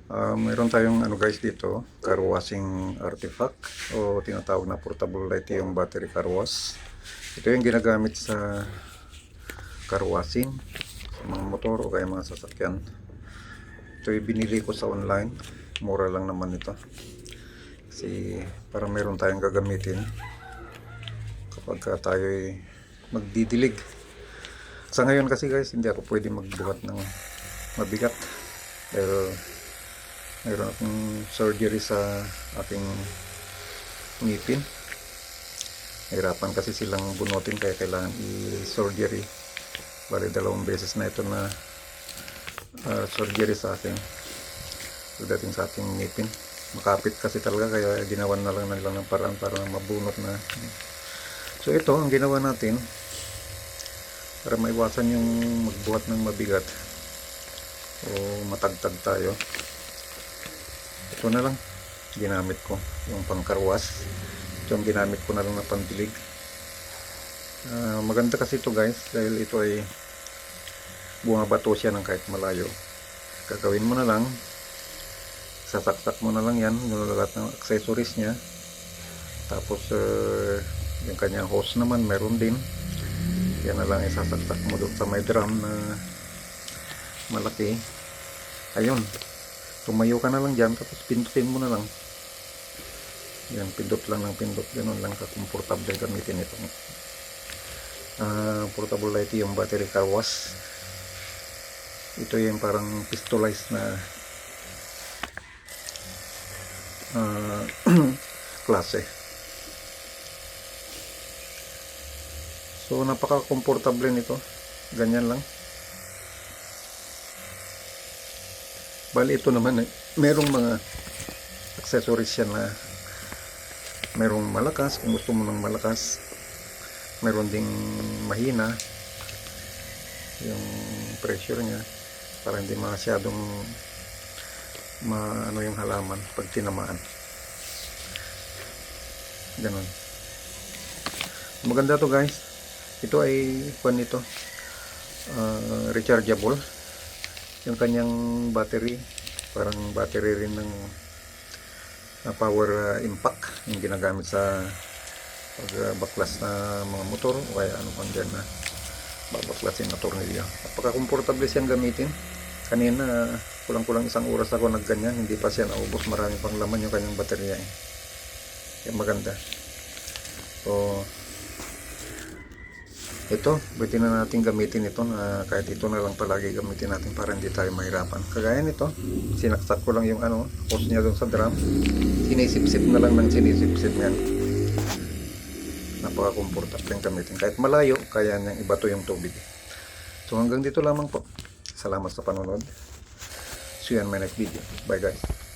Mayroon tayong ano guys dito, car washing artifact o tinatawag na portable lithium battery car wash. Ito yung ginagamit sa car washing sa mga motor o kaya mga sasakyan. Ito yung binili ko sa online, mura lang naman ito kasi para meron tayong gagamitin kapag tayo magdidilig. Sa ngayon kasi guys, hindi ako pwede magbuhat ng mabigat dahil mayroon akong surgery sa aking ngipin. Hirapan kasi silang bunutin kaya kailangan i-surgery. Bali 2 beses na ito na surgery sa akin pagdating sa aking ngipin. Makapit kasi talaga kaya ginawan na lang ng paraan para mabunot na. So ito ang ginawa natin para maiwasan yung magbuhat ng mabigat o matagtag tayo. Ito na lang ginamit ko, yung pangkarwas. Ito yung ginamit ko na lang na pandilig. Maganda kasi ito guys dahil ito ay bumabato siya ng kahit malayo. Gagawin mo na lang, sasaksak mo na lang yan, yung lahat ng accessories nya. Tapos yung kanyang hose naman meron din, yan na lang isasaksak mo doon sa may drum na malaki. Ayun, tumayo ka na lang dyan, tapos pindutin mo na lang yan, pindot lang ng pindot, ganoon lang ka-comfortable gamitin ito. Portable lithium battery car wash. Ito yung parang pistolized na klase. So napaka-comfortable nito, ganyan lang. Bali ito naman merong mga accessories yan na merong malakas kung gusto mo ng malakas, meron ding mahina yung pressure nya para hindi masyadong maano yung halaman pag tinamaan. Ganon. Maganda to guys. Ito ay nito rechargeable. Yung kanyang battery parang battery rin ng power impact yung ginagamit sa pagbaklas na mga motor o kaya ano pang dyan na babaklasin na tornilyo. Napaka-comfortable siyang gamitin. Kanina kulang-kulang 1 oras ako nagganyan, hindi pa siya naubos, marami pang laman yung kanyang baterya kaya maganda. So ito, pwede na natin gamitin ito na kahit ito na lang palagi gamitin natin para hindi tayo mahirapan. Kagaya nito, sinaksak ko lang yung hose niya doon sa drum, sinisip-sip na lang ng sinisip-sip yan. Napaka-comfortable yung gamitin. Kahit malayo, kaya niyang ibato yung tubig. So hanggang dito lamang po. Salamat sa panonood. See you on my next video. Bye guys.